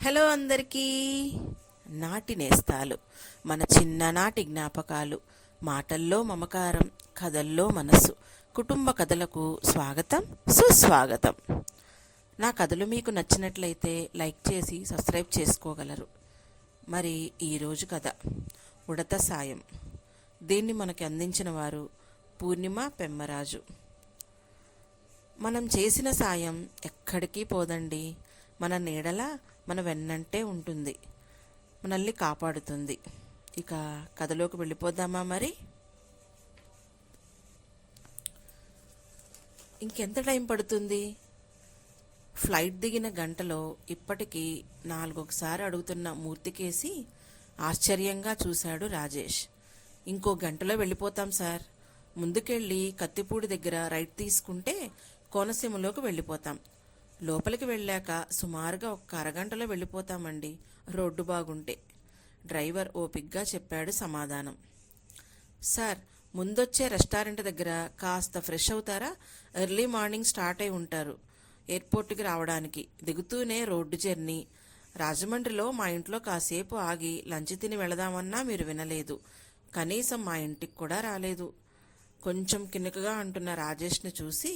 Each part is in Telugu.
హలో అందరికీ. నాటి నేస్తాలు, మన చిన్ననాటి జ్ఞాపకాలు, మాటల్లో మమకారం, కథల్లో మనసు, కుటుంబ కథలకు స్వాగతం, సుస్వాగతం. నా కథలు మీకు నచ్చినట్లయితే లైక్ చేసి సబ్స్క్రైబ్ చేసుకోగలరు. మరి ఈరోజు కథ ఉడత సాయం. దీన్ని మనకి అందించిన వారు పూర్ణిమ పెమ్మరాజు. మనం చేసిన సాయం ఎక్కడికి పోదండి. మన నీడల మన వెన్నంటే ఉంటుంది, మనల్ని కాపాడుతుంది. ఇక కథలోకి వెళ్ళిపోదామా మరి? ఇంకెంత టైం పడుతుంది? ఫ్లైట్ దిగిన గంటలో ఇప్పటికీ 4 అడుగుతున్న మూర్తికేసి ఆశ్చర్యంగా చూశాడు రాజేష్. ఇంకో గంటలో వెళ్ళిపోతాం సార్. ముందుకెళ్ళి కత్తిపూడి దగ్గర రైట్ తీసుకుంటే కోనసీమలోకి వెళ్ళిపోతాం. లోపలికి వెళ్ళాక సుమారుగా 1 అరగంటలో వెళ్ళిపోతామండి, రోడ్డు బాగుంటే. డ్రైవర్ ఓపిగ్గా చెప్పాడు సమాధానం. సార్, ముందొచ్చే రెస్టారెంట్ దగ్గర కాస్త ఫ్రెష్ అవుతారా? ఎర్లీ మార్నింగ్ స్టార్ట్ అయి ఉంటారు ఎయిర్పోర్ట్కి రావడానికి. దిగుతూనే రోడ్డు జర్నీ. రాజమండ్రిలో మా ఇంట్లో కాసేపు ఆగి లంచ్ తిని వెళదామన్నా మీరు వినలేదు. కనీసం మా ఇంటికి కూడా రాలేదు. కొంచెం కినుకగా అంటున్న రాజేష్ని చూసి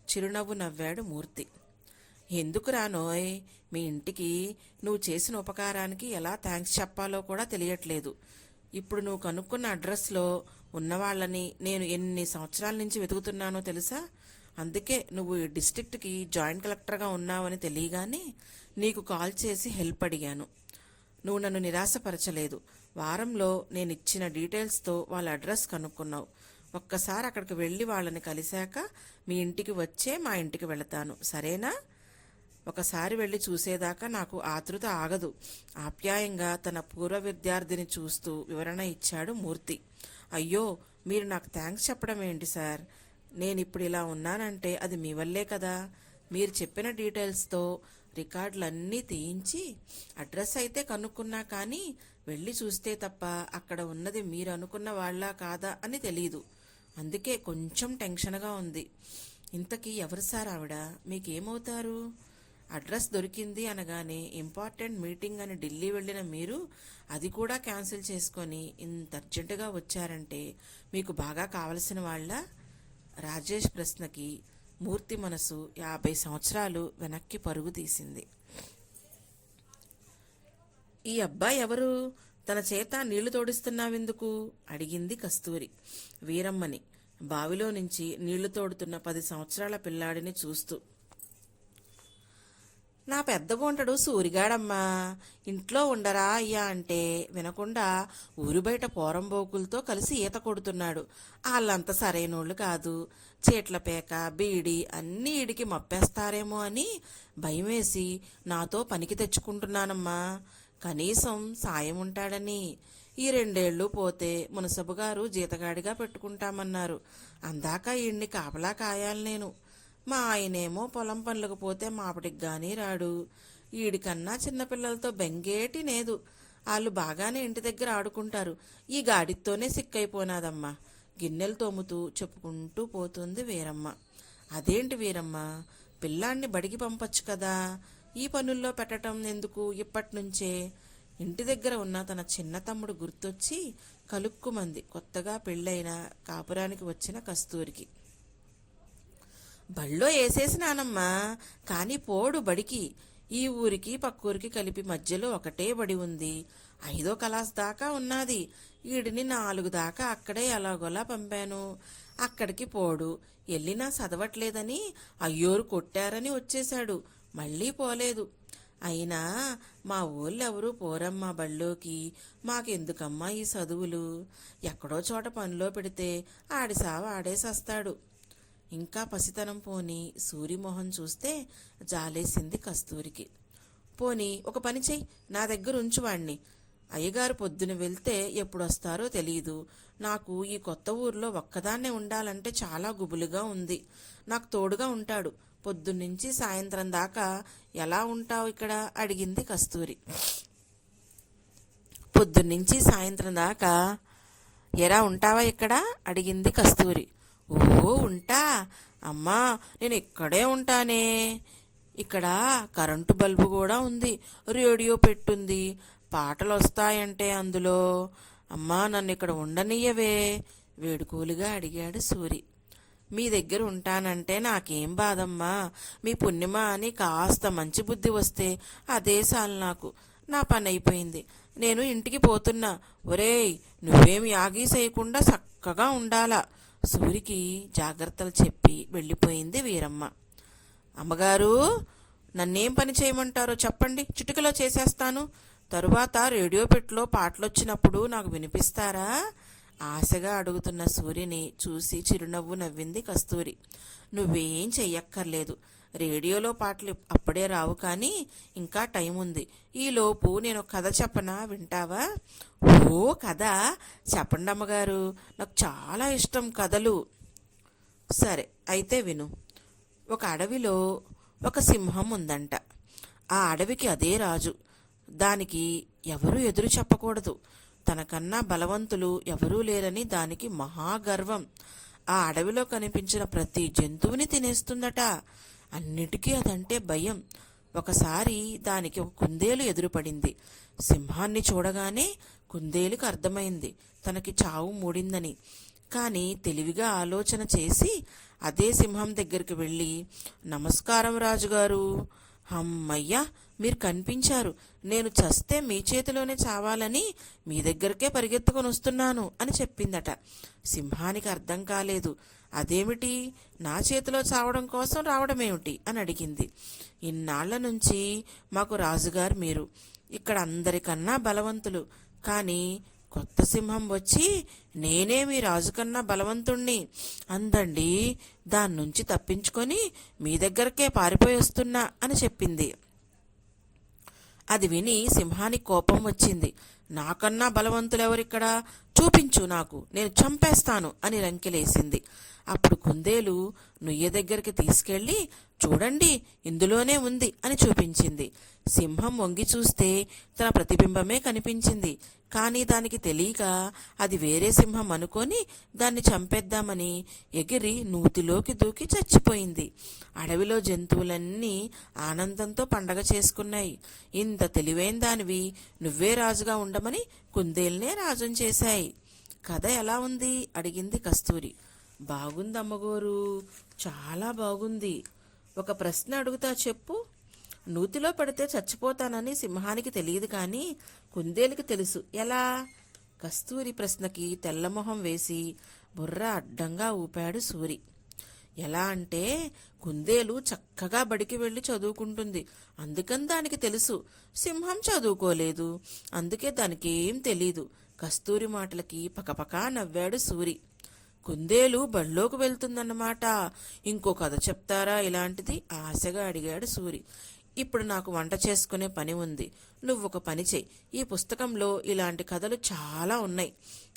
చిరునవ్వు నవ్వాడు మూర్తి. ఎందుకు రానోయ్, మీ ఇంటికి నువ్వు చేసిన ఉపకారానికి ఎలా థ్యాంక్స్ చెప్పాలో కూడా తెలియట్లేదు. ఇప్పుడు నువ్వు కనుక్కున్న అడ్రస్లో ఉన్నవాళ్ళని నేను ఎన్ని సంవత్సరాల నుంచి వెతుకుతున్నానో తెలుసా? అందుకే నువ్వు ఈ డిస్ట్రిక్ట్కి జాయింట్ కలెక్టర్గా ఉన్నావని తెలియగానే నీకు కాల్ చేసి హెల్ప్ అడిగాను. నువ్వు నన్ను నిరాశపరచలేదు. వారంలో నేను ఇచ్చిన డీటెయిల్స్తో వాళ్ళ అడ్రస్ కనుక్కున్నావు. ఒక్కసారి అక్కడికి వెళ్ళి వాళ్ళని కలిశాక మీ ఇంటికి వచ్చే మా ఇంటికి వెళతాను, సరేనా? ఒకసారి వెళ్ళి చూసేదాకా నాకు ఆతృత ఆగదు. ఆప్యాయంగా తన పూర్వ విద్యార్థిని చూస్తూ వివరణ ఇచ్చాడు మూర్తి. అయ్యో, మీరు నాకు థ్యాంక్స్ చెప్పడం ఏంటి సార్? నేను ఇప్పుడు ఇలా ఉన్నానంటే అది మీ వల్లే కదా. మీరు చెప్పిన డీటెయిల్స్తో రికార్డులన్నీ తీయించి అడ్రస్ అయితే కనుక్కున్నా కానీ వెళ్ళి చూస్తే తప్ప అక్కడ ఉన్నది మీరు అనుకున్న వాళ్ళ కాదా అని తెలీదు. అందుకే కొంచెం టెన్షన్గా ఉంది. ఇంతకీ ఎవరు సార్ ఆవిడ? మీకేమవుతారు? అడ్రస్ దొరికింది అనగానే ఇంపార్టెంట్ మీటింగ్ అని ఢిల్లీ వెళ్ళిన మీరు అది కూడా క్యాన్సిల్ చేసుకొని ఇంత అర్జెంటుగా వచ్చారంటే మీకు బాగా కావలసిన వాళ్ళ? రాజేష్ ప్రశ్నకి మూర్తి మనసు 50 సంవత్సరాలు వెనక్కి పరుగు తీసింది. ఈ అబ్బాయి ఎవరు? తన చేత నీళ్లు తోడిస్తున్నావెందుకు? అడిగింది కస్తూరి వీరమ్మని, బావిలో నుంచి నీళ్లు తోడుతున్న 10 సంవత్సరాల పిల్లాడిని చూస్తూ. నా పెద్ద బొంటడు సూరిగాడమ్మా. ఇంట్లో ఉండరా అయ్యా అంటే వినకుండా ఊరు బయట పోరంబోకులతో కలిసి ఈత కొడుతున్నాడు. వాళ్ళంత సరైనోళ్ళు కాదు. చీట్ల పేక, బీడి అన్నీ ఈడికి మప్పేస్తారేమో అని భయమేసి నాతో పనికి తెచ్చుకుంటున్నానమ్మా. కనీసం సాయం ఉంటాడని. ఈ 2 ఏళ్ళు పోతే మునసబు గారు జీతగాడిగా పెట్టుకుంటామన్నారు. అందాక ఈయన్ని కాపలా కాయాలి నేను. మా ఆయనేమో పొలం పనులకు పోతే మాపటికి గానీ రాడు. ఈడికన్నా చిన్నపిల్లలతో బెంగేటి లేదు. వాళ్ళు బాగానే ఇంటి దగ్గర ఆడుకుంటారు. ఈ గాడితోనే సిక్కైపోనాదమ్మా. గిన్నెలు తోముతూ చెప్పుకుంటూ పోతుంది వీరమ్మ. అదేంటి వీరమ్మ, పిల్లాన్ని బడికి పంపొచ్చు కదా, ఈ పనుల్లో పెట్టడం ఎందుకు ఇప్పటినుంచే? ఇంటి దగ్గర ఉన్న తన చిన్న తమ్ముడు గుర్తొచ్చి కలుక్కుమంది కొత్తగా పెళ్ళైన కాపురానికి వచ్చిన కస్తూరికి. బళ్ళో వేసేసినానమ్మా, కానీ పోడు బడికి. ఈ ఊరికి పక్కూరికి కలిపి మధ్యలో ఒకటే బడి ఉంది. 5వ క్లాస్ దాకా ఉన్నది. ఈడిని 4 దాకా అక్కడే ఎలాగోలా పంపాను. అక్కడికి పోడు. వెళ్ళినా చదవట్లేదని అయ్యోరు కొట్టారని వచ్చేశాడు. మళ్ళీ పోలేదు. అయినా మా ఊళ్ళెవరూ పోరమ్మా బళ్ళోకి. మాకెందుకమ్మా ఈ చదువులు? ఎక్కడో చోట పనిలో పెడితే ఆడి సావ ఆడేసొస్తాడు. ఇంకా పసితనం పోని సూరిమోహన్ చూస్తే జాలేసింది కస్తూరికి. పోని ఒక పని చెయ్యి, నా దగ్గర ఉంచువాణ్ణి. అయ్యగారు పొద్దున వెళ్తే ఎప్పుడొస్తారో తెలీదు. నాకు ఈ కొత్త ఊర్లో ఒక్కదాన్నే ఉండాలంటే చాలా గుబులుగా ఉంది. నాకు తోడుగా ఉంటాడు. పొద్దున్నుంచి సాయంత్రం దాకా ఎలా ఉంటావు ఇక్కడ? అడిగింది కస్తూరి. పొద్దున్నుంచి సాయంత్రం దాకా ఎరా ఉంటావా ఇక్కడ? అడిగింది కస్తూరి. ఓ ఉంటా అమ్మా, నేను ఇక్కడే ఉంటానే. ఇక్కడ కరెంటు బల్బు కూడా ఉంది, రేడియో పెట్టుంది, పాటలు వస్తాయంటే అందులో. అమ్మా నన్ను ఇక్కడ ఉండనియ్యవే, వేడుకోలుగా అడిగాడు సూరి. మీ దగ్గర ఉంటానంటే నాకేం బాధమ్మా, మీ పుణ్యమ అని కాస్త మంచి బుద్ధి వస్తే అదే చాలు నాకు. నా పని అయిపోయింది, నేను ఇంటికి పోతున్నా. ఒరేయ్, నువ్వేం యాగీ చేయకుండా చక్కగా ఉండాలా. సూరికి జాగ్రత్తలు చెప్పి వెళ్ళిపోయింది వీరమ్మ. అమ్మగారు, నన్నేం పని చేయమంటారో చెప్పండి, చిటికలో చేసేస్తాను. తరువాత రేడియో పెట్టులో పాటలొచ్చినప్పుడు నాకు వినిపిస్తారా? ఆశగా అడుగుతున్న సూరిని చూసి చిరునవ్వు నవ్వింది కస్తూరి. నువ్వేం చెయ్యక్కర్లేదు, రేడియోలో పాటలు అప్పుడే రావు, కానీ ఇంకా టైం ఉంది. ఈలోపు నేను కథ చెప్పనా, వింటావా? ఓ కథ చెప్పండి అమ్మగారు, నాకు చాలా ఇష్టం కథలు. సరే అయితే విను. ఒక అడవిలో ఒక సింహం ఉందంట. ఆ అడవికి అదే రాజు. దానికి ఎవరూ ఎదురు చెప్పకూడదు. తనకన్నా బలవంతులు ఎవరూ లేరని దానికి మహాగర్వం. ఆ అడవిలో కనిపించిన ప్రతి జంతువుని తినేస్తుందట. అన్నిటికీ అదంటే భయం. ఒకసారి దానికి ఒక కుందేలు ఎదురుపడింది. సింహాన్ని చూడగానే కుందేలుకు అర్థమైంది తనకి చావు మూడిందని. కానీ తెలివిగా ఆలోచన చేసి అదే సింహం దగ్గరికి వెళ్ళి, నమస్కారం రాజుగారు. అమ్మయ్యా, మీరు కనిపించారు. నేను చస్తే మీ చేతిలోనే చావాలని మీ దగ్గరకే పరిగెత్తుకొని వస్తున్నాను అని చెప్పిందట. సింహానికి అర్థం కాలేదు. అదేమిటి, నా చేతిలో చావడం కోసం రావడమేమిటి అని అడిగింది. ఇన్నాళ్ల నుంచి మాకు రాజుగారు మీరు, ఇక్కడ అందరికన్నా బలవంతులు. కానీ కొత్త సింహం వచ్చి నేనే మీ రాజుకన్నా బలవంతుణ్ణి అందండి. దాని నుంచి తప్పించుకొని మీ దగ్గరకే పారిపోయి వస్తున్నా అని చెప్పింది. అది విని సింహానికి కోపం వచ్చింది. నాకన్నా బలవంతులెవరిక్కడ, చూపించు నాకు, నేను చంపేస్తాను అని రంకెలేసింది. అప్పుడు కుందేలు నుయ్య దగ్గరికి తీసుకెళ్లి, చూడండి ఇందులోనే ఉంది అని చూపించింది. సింహం వంగి చూస్తే తన ప్రతిబింబమే కనిపించింది. కానీ దానికి తెలియక అది వేరే సింహం అనుకొని దాన్ని చంపేద్దామని ఎగిరి నూతిలోకి దూకి చచ్చిపోయింది. అడవిలో జంతువులన్నీ ఆనందంతో పండగ చేసుకున్నాయి. ఇంత తెలివైన దానివి, నువ్వే రాజుగా ఉండమని కుందేల్నే రాజుని చేశాయి. కథ ఎలా ఉంది అడిగింది కస్తూరి. బాగుందమ్మగోరు, చాలా బాగుంది. ఒక ప్రశ్న అడుగుతా చెప్పు. నూతిలో పడితే చచ్చిపోతానని సింహానికి తెలియదు, కానీ కుందేలుకి తెలుసు. ఎలా? కస్తూరి ప్రశ్నకి తెల్లమొహం వేసి బుర్ర అడ్డంగా ఊపాడు సూరి. ఎలా అంటే, కుందేలు చక్కగా బడికి వెళ్ళి చదువుకుంటుంది, అందుకని దానికి తెలుసు. సింహం చదువుకోలేదు, అందుకే దానికేం తెలీదు. కస్తూరి మాటలకి పకపకా నవ్వాడు సూరి. కుందేలు బళ్ళోకి వెళ్తుందన్నమాట. ఇంకో కథ చెప్తారా ఇలాంటిది? ఆశగా అడిగాడు సూరి. ఇప్పుడు నాకు వంట చేసుకునే పని ఉంది. నువ్వు ఒక పని చెయ్యి. ఈ పుస్తకంలో ఇలాంటి కథలు చాలా ఉన్నాయి,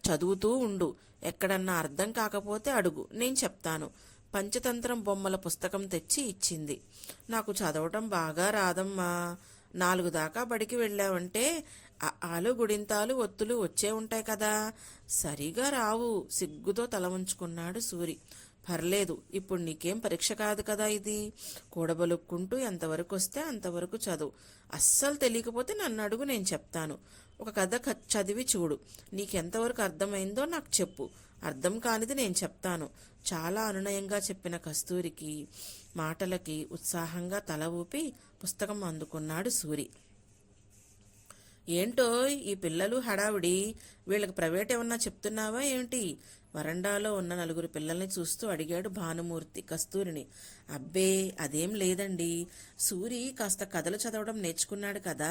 చదువుతూ ఉండు. ఎక్కడన్నా అర్థం కాకపోతే అడుగు, నేను చెప్తాను. పంచతంత్రం బొమ్మల పుస్తకం తెచ్చి ఇచ్చింది. నాకు చదవటం బాగా రాదమ్మా. 4 దాకా బడికి వెళ్ళావంటే ఆలు గుడింతాలు ఒత్తులు వచ్చే ఉంటాయి కదా. సరిగా రావు, సిగ్గుతో తల ఉంచుకున్నాడు సూరి. పర్లేదు, ఇప్పుడు నీకేం పరీక్ష కాదు కదా ఇది. కూడబలుక్కుంటూ ఎంతవరకు వస్తే అంతవరకు చదువు. అస్సలు తెలియకపోతే నన్ను అడుగు, నేను చెప్తాను. ఒక కథ చదివి చూడు, నీకెంతవరకు అర్థమైందో నాకు చెప్పు. అర్థం కానిది నేను చెప్తాను. చాలా అనునయంగా చెప్పిన కస్తూరికి మాటలకి ఉత్సాహంగా తల ఊపి పుస్తకం అందుకున్నాడు సూరి. ఏంటో ఈ పిల్లలు హడావిడి, వీళ్ళకి ప్రైవేట్ ఏమన్నా చెప్తున్నావా ఏంటి? వరండాలో ఉన్న 4 పిల్లల్ని చూస్తూ అడిగాడు భానుమూర్తి కస్తూరిని. అబ్బే అదేం లేదండి, సూరి కాస్త కథలు చదవడం నేర్చుకున్నాడు కదా.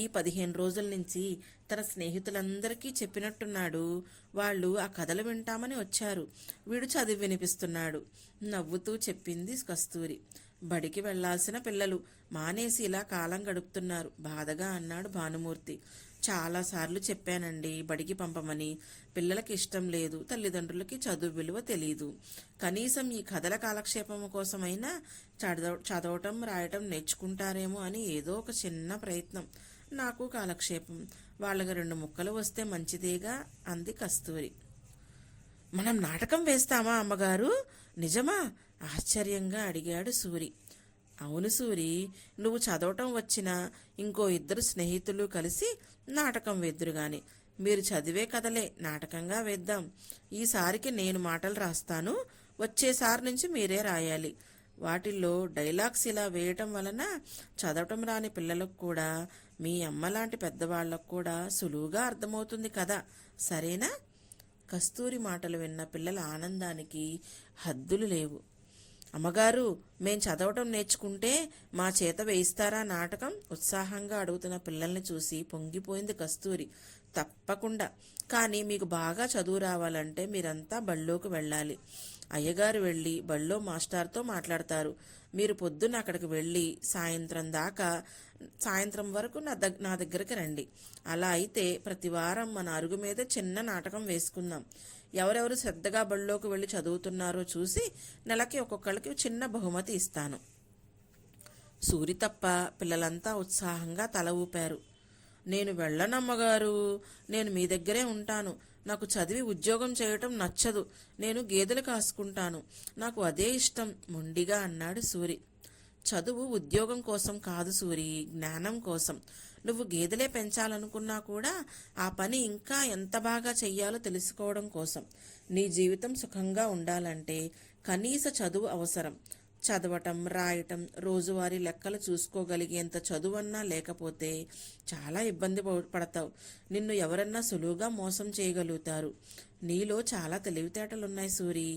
ఈ 15 రోజుల నుంచి తన స్నేహితులందరికీ చెప్పినట్టున్నాడు. వాళ్ళు ఆ కథలు వింటామని వచ్చారు. వీడు చదివి వినిపిస్తున్నాడు, నవ్వుతూ చెప్పింది కస్తూరి. బడికి వెళ్లాల్సిన పిల్లలు మానేసి ఇలా కాలం గడుపుతున్నారు, బాధగా అన్నాడు భానుమూర్తి. చాలాసార్లు చెప్పానండి బడికి పంపమని. పిల్లలకి ఇష్టం లేదు, తల్లిదండ్రులకి చదువు విలువ తెలీదు. కనీసం ఈ కథల కాలక్షేపం కోసమైనా చదవటం రాయటం నేర్చుకుంటారేమో అని ఏదో ఒక చిన్న ప్రయత్నం. నాకు కాలక్షేపం, వాళ్ళకి 2 ముక్కలు వస్తే మంచిదేగా అంది కస్తూరి. మనం నాటకం వేస్తామా అమ్మగారు? నిజమా? ఆశ్చర్యంగా అడిగాడు సూరి. అవును సూరి, నువ్వు చదవటం వచ్చిన ఇంకో ఇద్దరు స్నేహితులు కలిసి నాటకం వేద్దురుగాని. మీరు చదివే కథలే నాటకంగా వేద్దాం. ఈసారికి నేను మాటలు రాస్తాను, వచ్చేసారి నుంచి మీరే రాయాలి. వాటిల్లో డైలాగ్స్ ఇలా వేయటం వలన చదవటం రాని పిల్లలకు కూడా, మీ అమ్మలాంటి పెద్దవాళ్లకు కూడా సులువుగా అర్థమవుతుంది కదా, సరేనా? కస్తూరి మాటలు విన్న పిల్లల ఆనందానికి హద్దులు లేవు. అమ్మగారు, మేం చదవటం నేర్చుకుంటే మా చేత వేయిస్తారా నాటకం? ఉత్సాహంగా అడుగుతున్న పిల్లల్ని చూసి పొంగిపోయింది కస్తూరి. తప్పకుండా, కానీ మీకు బాగా చదువు రావాలంటే మీరంతా బళ్ళోకి వెళ్ళాలి. అయ్యగారు వెళ్ళి బళ్ళో మాస్టార్తో మాట్లాడతారు. మీరు పొద్దున్న అక్కడికి వెళ్ళి సాయంత్రం వరకు నా దగ్గరికి రండి. అలా అయితే ప్రతి వారం మన అరుగు మీద చిన్న నాటకం వేసుకుందాం. ఎవరెవరు శ్రద్ధగా బళ్ళోకి వెళ్ళి చదువుతున్నారో చూసి నెలకి ఒక్కొక్కళ్ళకి చిన్న బహుమతి ఇస్తాను. సూరి తప్ప పిల్లలంతా ఉత్సాహంగా తల ఊపారు. నేను వెళ్ళనమ్మగారు, నేను మీ దగ్గరే ఉంటాను. నాకు చదివి ఉద్యోగం చేయటం నచ్చదు. నేను గేదెలు కాసుకుంటాను, నాకు అదే ఇష్టం మొండిగా అన్నాడు సూరి. చదువు ఉద్యోగం కోసం కాదు సూరి, జ్ఞానం కోసం. నువ్వు గేదెలే పెంచాలనుకున్నా కూడా ఆ పని ఇంకా ఎంత బాగా చెయ్యాలో తెలుసుకోవడం కోసం. నీ జీవితం సుఖంగా ఉండాలంటే కనీస చదువు అవసరం. చదవటం, రాయటం, రోజువారీ లెక్కలు చూసుకోగలిగేంత చదువన్నా లేకపోతే చాలా ఇబ్బంది పడతావు. నిన్ను ఎవరన్నా సులువుగా మోసం చేయగలుగుతారు. నీలో చాలా తెలివితేటలున్నాయి సూరి.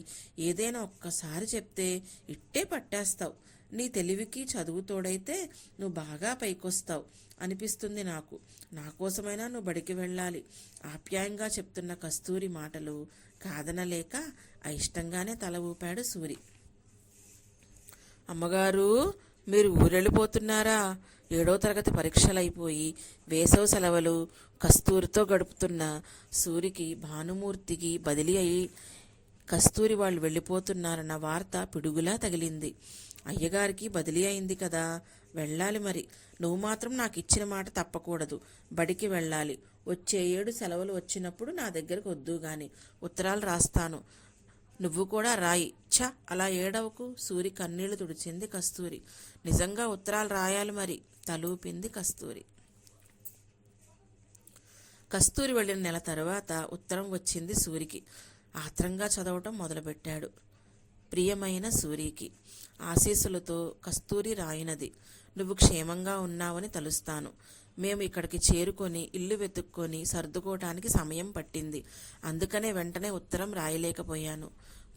ఏదైనా ఒక్కసారి చెప్తే ఇట్టే పట్టేస్తావు. నీ తెలివికి చదువు తోడైతే నువ్వు బాగా పైకొస్తావు అనిపిస్తుంది నాకు. నా కోసమైనా నువ్వు బడికి వెళ్ళాలి. ఆప్యాయంగా చెప్తున్న కస్తూరి మాటలు కాదనలేక అయిష్టంగానే తల ఊపాడు సూరి. అమ్మగారు, మీరు ఊరెళ్ళిపోతున్నారా? 7వ తరగతి పరీక్షలైపోయి వేసవి సెలవులు కస్తూరితో గడుపుతున్న సూరికి భానుమూర్తికి బదిలీ అయి కస్తూరి వాళ్ళు వెళ్ళిపోతున్నారన్న వార్త పిడుగులా తగిలింది. అయ్యగారికి బదిలీ అయింది కదా, వెళ్ళాలి మరి. నువ్వు మాత్రం నాకు ఇచ్చిన మాట తప్పకూడదు. బడికి వెళ్ళాలి. వచ్చే 7 సెలవులు వచ్చినప్పుడు నా దగ్గరకు వద్దు గాని ఉత్తరాలు రాస్తాను. నువ్వు కూడా రాయి. అలా ఏడవకు. సూరి కన్నీళ్లు తుడిచింది కస్తూరి. నిజంగా ఉత్తరాలు రాయాలి మరి, తలూపింది కస్తూరి. కస్తూరి వెళ్ళిన నెల తర్వాత ఉత్తరం వచ్చింది సూరికి. ఆత్రంగా చదవటం మొదలుపెట్టాడు. ప్రియమైన సూరికి, ఆశీస్సులతో కస్తూరి రాయినది. నువ్వు క్షేమంగా ఉన్నావని తలుస్తాను. మేము ఇక్కడికి చేరుకొని ఇల్లు వెతుక్కొని సర్దుకోవటానికి సమయం పట్టింది. అందుకనే వెంటనే ఉత్తరం రాయలేకపోయాను.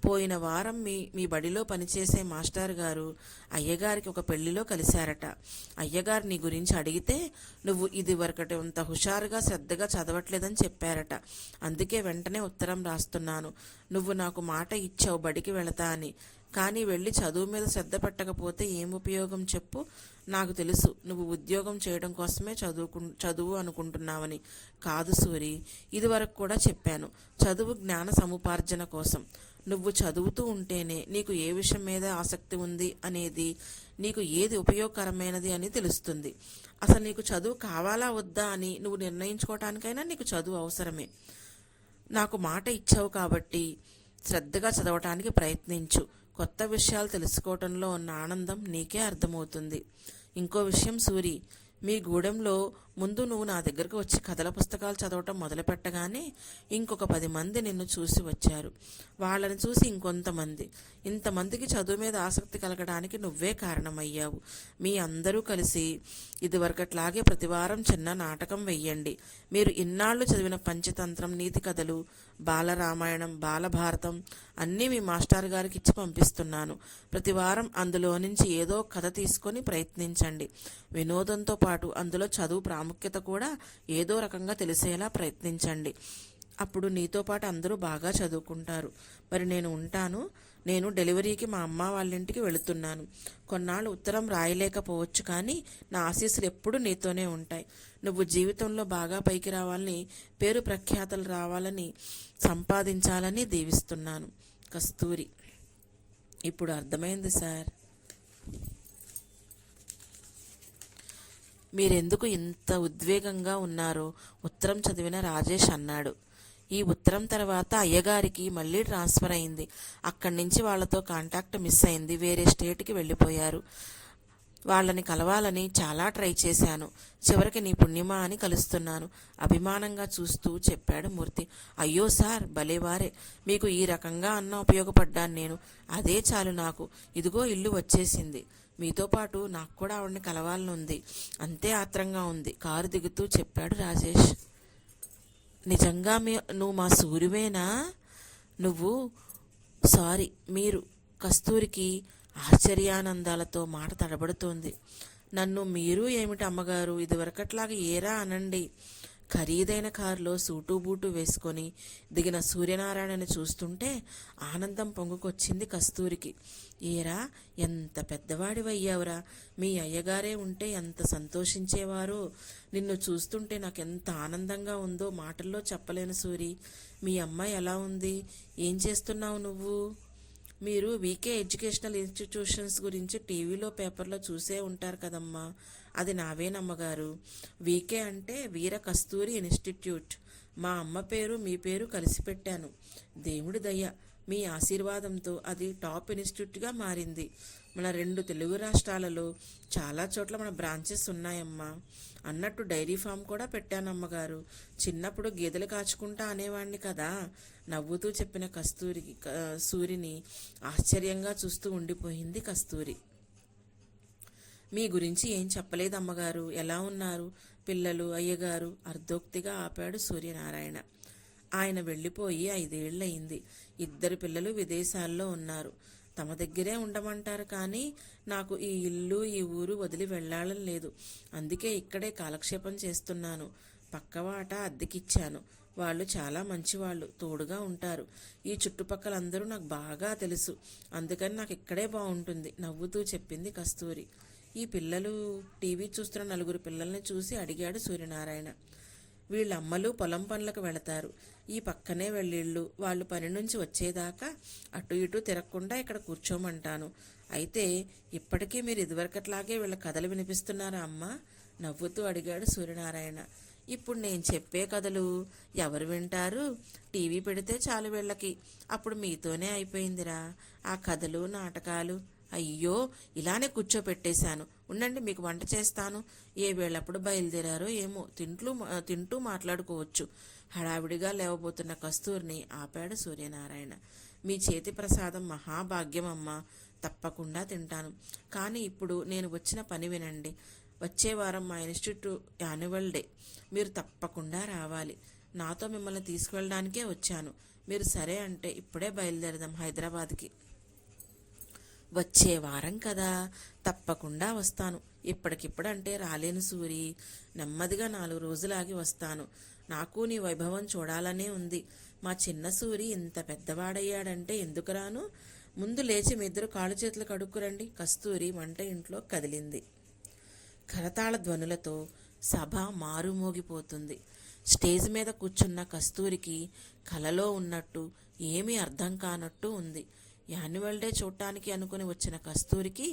పోయిన వారం మీ బడిలో పనిచేసే మాస్టర్ గారు అయ్యగారికి ఒక పెళ్లిలో కలిశారట. అయ్యగారు నీ గురించి అడిగితే నువ్వు ఇది వరకటి అంత హుషారుగా శ్రద్ధగా చదవట్లేదని చెప్పారట. అందుకే వెంటనే ఉత్తరం రాస్తున్నాను. నువ్వు నాకు మాట ఇచ్చావు బడికి వెళతా అని. కానీ వెళ్ళి చదువు మీద శ్రద్ధ పెట్టకపోతే ఏం ఉపయోగం చెప్పు? నాకు తెలుసు నువ్వు ఉద్యోగం చేయడం కోసమే చదువు అనుకుంటున్నావని. కాదు సూరి, ఇదివరకు కూడా చెప్పాను, చదువు జ్ఞాన సముపార్జన కోసం. నువ్వు చదువుతూ ఉంటేనే నీకు ఏ విషయం మీద ఆసక్తి ఉంది అనేది, నీకు ఏది ఉపయోగకరమైనది అని తెలుస్తుంది. అసలు నీకు చదువు కావాలా వద్దా అని నువ్వు నిర్ణయించుకోవటానికైనా నీకు చదువు అవసరమే. నాకు మాట ఇచ్చావు కాబట్టి శ్రద్ధగా చదవటానికి ప్రయత్నించు. కొత్త విషయాలు తెలుసుకోవటంలో ఉన్న ఆనందం నీకే అర్థమవుతుంది. ఇంకో విషయం సూరి, మీ గూడెంలో ముందు నువ్వు నా దగ్గరకు వచ్చి కథల పుస్తకాలు చదవటం మొదలుపెట్టగానే ఇంకొక 10 మంది నిన్ను చూసి వచ్చారు. వాళ్ళని చూసి ఇంకొంతమంది. ఇంతమందికి చదువు మీద ఆసక్తి కలగడానికి నువ్వే కారణమయ్యావు. మీ అందరూ కలిసి ఇదివరకట్లాగే ప్రతివారం చిన్న నాటకం వెయ్యండి. మీరు ఇన్నాళ్ళు చదివిన పంచతంత్రం, నీతి కథలు, బాలరామాయణం, బాలభారతం అన్నీ మీ మాస్టర్ గారికి ఇచ్చి పంపిస్తున్నాను. ప్రతివారం అందులో నుంచి ఏదో కథ తీసుకొని ప్రయత్నించండి. వినోదంతో పాటు అందులో చదువు ప్రాముఖ్యత కూడా ఏదో రకంగా తెలిసేలా ప్రయత్నించండి. అప్పుడు నీతో పాటు అందరూ బాగా చదువుకుంటారు. మరి నేను ఉంటాను. నేను డెలివరీకి మా అమ్మ వాళ్ళ ఇంటికి వెళుతున్నాను. కొన్నాళ్ళు ఉత్తరం రాయలేకపోవచ్చు, కానీ నా ఆశీస్సులు ఎప్పుడూ నీతోనే ఉంటాయి. నువ్వు జీవితంలో బాగా పైకి రావాలని, పేరు ప్రఖ్యాతలు రావాలని, సంపాదించాలని దీవిస్తున్నాను. కస్తూరి. ఇప్పుడు అర్థమైంది సార్, మీరెందుకు ఇంత ఉద్వేగంగా ఉన్నారో ఉత్తరం చదివిన రాజేష్ అన్నాడు. ఈ ఉత్తరం తర్వాత అయ్యగారికి మళ్ళీ ట్రాన్స్ఫర్ అయింది. అక్కడి నుంచి వాళ్లతో కాంటాక్ట్ మిస్ అయింది. వేరే స్టేట్కి వెళ్ళిపోయారు. వాళ్ళని కలవాలని చాలా ట్రై చేశాను. చివరికి నీ పుణ్యమా అని కలుస్తున్నాను అభిమానంగా చూస్తూ చెప్పాడు మూర్తి. అయ్యో సార్, భలేవారే, మీకు ఈ రకంగా అన్న ఉపయోగపడ్డాను నేను. అదే చాలు నాకు. ఇదిగో ఇల్లు వచ్చేసింది. మీతో పాటు నాకు కూడా ఆవిడని కలవాలని ఉంది. అంతే ఆత్రంగా ఉంది కారు దిగుతూ చెప్పాడు రాజేష్. నిజంగా నువ్వు మా సూర్యువేనా? నువ్వు సారీ మీరు కస్తూరికి ఆశ్చర్యానందాలతో మాట తడబడుతోంది. నన్ను మీరు ఏమిటి అమ్మగారు, ఇదివరకట్లాగా ఏరా అనండి. ఖరీదైన కారులో సూటు బూటు వేసుకొని దిగిన సూర్యనారాయణని చూస్తుంటే ఆనందం పొంగుకొచ్చింది కస్తూరికి. ఏరా, ఎంత పెద్దవాడివయ్యావురా, మీ అయ్యగారే ఉంటే ఎంత సంతోషించేవారో. నిన్ను చూస్తుంటే నాకెంత ఆనందంగా ఉందో మాటల్లో చెప్పలేను సూరి. మీ అమ్మాయి ఎలా ఉంది? ఏం చేస్తున్నావు నువ్వు? మీరు వీకే ఎడ్యుకేషనల్ ఇన్స్టిట్యూషన్స్ గురించి టీవీలో పేపర్లో చూసే ఉంటారు కదమ్మా. అది నావేనమ్మగారు. వీకే అంటే వీర కస్తూరి ఇన్స్టిట్యూట్. మా అమ్మ పేరు మీ పేరు కలిసి పెట్టాను. దేవుడి దయ, మీ ఆశీర్వాదంతో అది టాప్ ఇన్స్టిట్యూట్గా మారింది. మన 2 తెలుగు రాష్ట్రాలలో చాలా చోట్ల మన బ్రాంచెస్ ఉన్నాయమ్మా. అన్నట్టు డైరీ ఫామ్ కూడా పెట్టానమ్మగారు. చిన్నప్పుడు గేదెలు కాచుకుంటా అనేవాణ్ణి కదా. నవ్వుతూ చెప్పిన సూరిని ఆశ్చర్యంగా చూస్తూ ఉండిపోయింది కస్తూరి. మీ గురించి ఏం చెప్పలేదమ్మగారు. ఎలా ఉన్నారు పిల్లలు, అయ్యగారు? అర్ధోక్తిగా ఆపాడు సూర్యనారాయణ. ఆయన వెళ్ళిపోయి 5 ఏళ్లయింది. 2 పిల్లలు విదేశాల్లో ఉన్నారు. తమ దగ్గరే ఉండమంటారు కానీ నాకు ఈ ఇల్లు ఈ ఊరు వదిలి వెళ్ళాలని లేదు. అందుకే ఇక్కడే కాలక్షేపం చేస్తున్నాను. పక్కవాట అద్దెకిచ్చాను. వాళ్ళు చాలా మంచివాళ్ళు, తోడుగా ఉంటారు. ఈ చుట్టుపక్కలందరూ నాకు బాగా తెలుసు. అందుకని నాకు ఇక్కడే బాగుంటుంది నవ్వుతూ చెప్పింది కస్తూరి. ఈ పిల్లలు టీవీ చూస్తున్న 4 పిల్లల్ని చూసి అడిగాడు సూర్యనారాయణ. వీళ్ళమ్మలు పొలం పనులకు వెళతారు. ఈ పక్కనే వెళ్ళిళ్ళు. వాళ్ళు పని నుంచి వచ్చేదాకా అటు ఇటు తిరగకుండా ఇక్కడ కూర్చోమంటాను. అయితే ఇప్పటికీ మీరు ఇదివరకట్లాగే వీళ్ళ కథలు వినిపిస్తున్నారా అమ్మా? నవ్వుతూ అడిగాడు సూర్యనారాయణ. ఇప్పుడు నేను చెప్పే కథలు ఎవరు వింటారు? టీవీ పెడితే చాలు వీళ్ళకి. అప్పుడు మీతోనే అయిపోయిందిరా ఆ కథలు నాటకాలు. అయ్యో, ఇలానే కూర్చోపెట్టేశాను. ఉండండి, మీకు వంట చేస్తాను. ఏ వేళప్పుడు బయలుదేరారో ఏమో, తింటూ మాట్లాడుకోవచ్చు. హడావిడిగా లేవబోతున్న కస్తూరిని ఆపాడు సూర్యనారాయణ. మీ చేతి ప్రసాదం మహాభాగ్యమమ్మా. తప్పకుండా తింటాను. కానీ ఇప్పుడు నేను వచ్చిన పని వినండి. వచ్చే వారం మా ఇన్స్టిట్యూట్ యాన్యువల్ డే. మీరు తప్పకుండా రావాలి. నాతో మిమ్మల్ని తీసుకువెళ్ళడానికే వచ్చాను. మీరు సరే అంటే ఇప్పుడే బయలుదేరదాం హైదరాబాద్కి. వచ్చే వారం కదా, తప్పకుండా వస్తాను. ఇప్పటికిప్పుడంటే రాలేను సూరి. నెమ్మదిగా 4 రోజులాగి వస్తాను. నాకు నీ వైభవం చూడాలనే ఉంది. మా చిన్న సూరి ఇంత పెద్దవాడయ్యాడంటే ఎందుకు రాను? ముందు లేచి మీ 2 కాళ్ళు చేతులు కడుక్కురండి. కస్తూరి వంట ఇంట్లో కదిలింది. కరతాళ ధ్వనులతో సభ మారుమోగిపోతుంది. స్టేజ్ మీద కూర్చున్న కస్తూరికి కలలో ఉన్నట్టు ఏమీ అర్థం కానట్టు ఉంది. యాన్యువల్ డే చూడటానికి అనుకుని వచ్చిన కస్తూరికి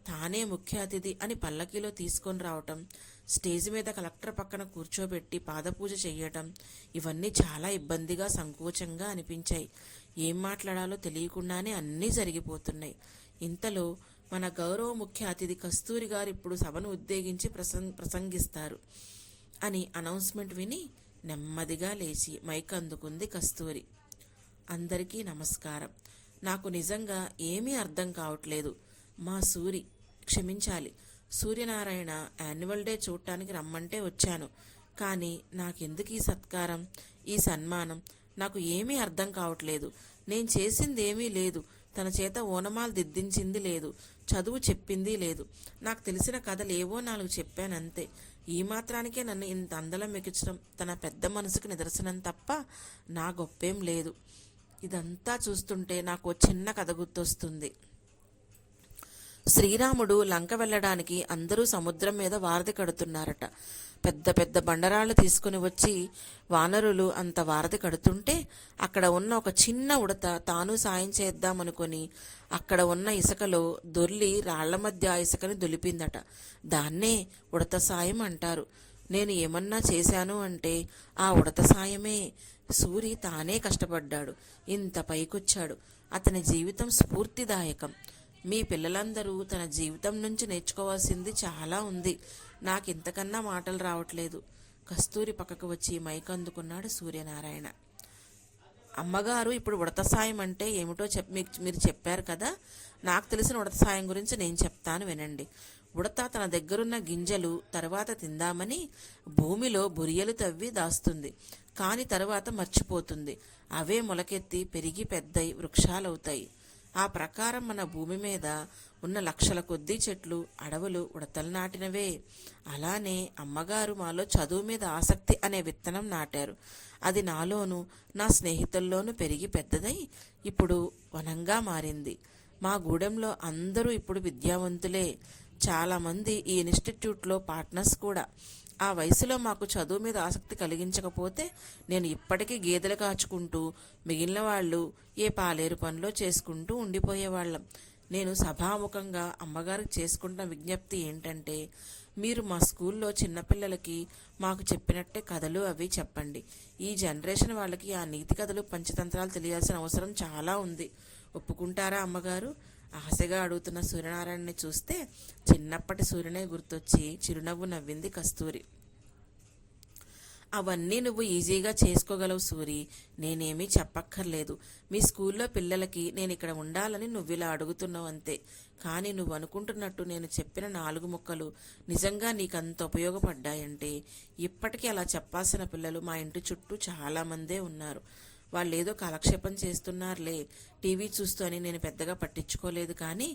తానే ముఖ్య అతిథి అని పల్లకీలో తీసుకొని రావటం, స్టేజ్ మీద కలెక్టర్ పక్కన కూర్చోబెట్టి పాదపూజ చెయ్యటం, ఇవన్నీ చాలా ఇబ్బందిగా సంకోచంగా అనిపించాయి. ఏం మాట్లాడాలో తెలియకుండానే అన్నీ జరిగిపోతున్నాయి. ఇంతలో మన గౌరవ ముఖ్య అతిథి కస్తూరి గారు ఇప్పుడు సభను ఉద్దేశించి ప్రసంగిస్తారు అని అనౌన్స్మెంట్ విని నెమ్మదిగా లేచి మైక్ అందుకుంది కస్తూరి. అందరికీ నమస్కారం. నాకు నిజంగా ఏమీ అర్థం కావట్లేదు. మా సూరి క్షమించాలి. సూర్యనారాయణ యాన్యువల్ డే చూడటానికి రమ్మంటే వచ్చాను. కానీ నాకెందుకు ఈ సత్కారం, ఈ సన్మానం? నాకు ఏమీ అర్థం కావట్లేదు. నేను చేసింది ఏమీ లేదు. తన చేత ఓనమాలు దిద్దించింది లేదు. చదువు చెప్పింది లేదు. నాకు తెలిసిన కథలు ఏవో 4 చెప్పానంతే. ఈ మాత్రానికే నన్ను ఇంత అందలం ఎక్కించడం తన పెద్ద మనసుకు నిదర్శనం తప్ప నా గొప్పేం లేదు. ఇదంతా చూస్తుంటే నాకు చిన్న కథ గుర్తొస్తుంది. శ్రీరాముడు లంక వెళ్ళడానికి అందరూ సముద్రం మీద వారధి కడుతున్నారట. పెద్ద పెద్ద బండరాళ్ళు తీసుకుని వచ్చి వానరులు అంత వారధి కడుతుంటే అక్కడ ఉన్న ఒక చిన్న ఉడత తాను సాయం చేద్దామనుకొని అక్కడ ఉన్న ఇసుకలో దొర్లి రాళ్ల మధ్య ఇసుకని దొలిపిందట. దాన్నే ఉడత సాయం అంటారు. నేను ఏమన్నా చేశాను అంటే ఆ ఉడత సాయమే. సూరి తానే కష్టపడ్డాడు, ఇంత పైకొచ్చాడు. అతని జీవితం స్ఫూర్తిదాయకం. మీ పిల్లలందరూ తన జీవితం నుంచి నేర్చుకోవాల్సింది చాలా ఉంది. నాకింతకన్నా మాటలు రావట్లేదు. కస్తూరి పక్కకు వచ్చి మైక్ అందుకున్నాడు సూర్యనారాయణ. అమ్మగారు, ఇప్పుడు ఉడత సాయం అంటే ఏమిటో మీరు చెప్పారు కదా, నాకు తెలిసిన ఉడత సాయం గురించి నేను చెప్తాను వినండి. ఉడత తన దగ్గరున్న గింజలు తర్వాత తిందామని భూమిలో బొరియలు తవ్వి దాస్తుంది. కాని తర్వాత మర్చిపోతుంది. అవే మొలకెత్తి పెరిగి పెద్దయి వృక్షాలవుతాయి. ఆ ప్రకారం మన భూమి మీద ఉన్న లక్షల కొద్దీ చెట్లు, అడవులు ఉడతలు నాటినవే. అలానే అమ్మగారు మాలో చదువు మీద ఆసక్తి అనే విత్తనం నాటారు. అది నాలోనూ నా స్నేహితుల్లోనూ పెరిగి పెద్దదై ఇప్పుడు వనంగా మారింది. మా గూడెంలో అందరూ ఇప్పుడు విద్యావంతులే. చాలామంది ఈ ఇన్స్టిట్యూట్లో పార్ట్నర్స్ కూడా. ఆ వయసులో మాకు చదువు మీద ఆసక్తి కలిగించకపోతే నేను ఇప్పటికీ గేదెలు కాచుకుంటూ మిగిలిన వాళ్ళు ఏ పాలేరు పనిలో చేసుకుంటూ ఉండిపోయేవాళ్ళం. నేను సభాముఖంగా అమ్మగారికి చేసుకుంటున్న విజ్ఞప్తి ఏంటంటే, మీరు మా స్కూల్లో చిన్నపిల్లలకి మాకు చెప్పినట్టే కథలు అవి చెప్పండి. ఈ జనరేషన్ వాళ్ళకి ఆ నీతి కథలు పంచతంత్రాలు తెలియాల్సిన అవసరం చాలా ఉంది. ఒప్పుకుంటారా అమ్మగారు? ఆశగా అడుగుతున్న సూర్యనారాయణని చూస్తే చిన్నప్పటి సూర్యునే గుర్తొచ్చి చిరునవ్వు నవ్వింది కస్తూరి. అవన్నీ నువ్వు ఈజీగా చేసుకోగలవు సూరి, నేనేమీ చెప్పక్కర్లేదు. మీ స్కూల్లో పిల్లలకి నేను ఇక్కడ ఉండాలని నువ్వు ఇలా అడుగుతున్నావు అంతే. కానీ నువ్వు అనుకుంటున్నట్టు నేను చెప్పిన 4 ముక్కలు నిజంగా నీకంత ఉపయోగపడ్డాయంటే ఇప్పటికీ అలా చెప్పాల్సిన పిల్లలు మా ఇంటి చుట్టూ చాలామందే ఉన్నారు. వాళ్ళేదో కాలక్షేపం చేస్తున్నారులే, టీవీ చూస్తూ అని నేను పెద్దగా పట్టించుకోలేదు. కానీ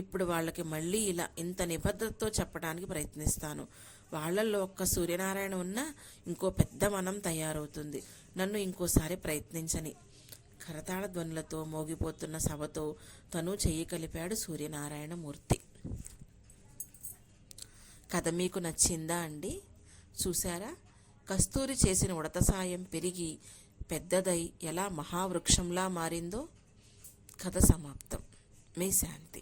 ఇప్పుడు వాళ్ళకి మళ్ళీ ఇలా ఇంత నిబద్ధతతో చెప్పడానికి ప్రయత్నిస్తాను. వాళ్ళల్లో ఒక్క సూర్యనారాయణ ఉన్నా ఇంకో పెద్ద మనం తయారవుతుంది. నన్ను ఇంకోసారి ప్రయత్నించని. కరతాళ ధ్వనులతో మోగిపోతున్న సభతో తను చెయ్యి కలిపాడు సూర్యనారాయణమూర్తి. కథ మీకు నచ్చిందా అండి? చూసారా, కస్తూరి చేసిన ఉడత సాయం పెరిగి పెద్దదై ఎలా మహావృక్షంలా మారిందో. కథ సమాప్తం. మీ శాంతి.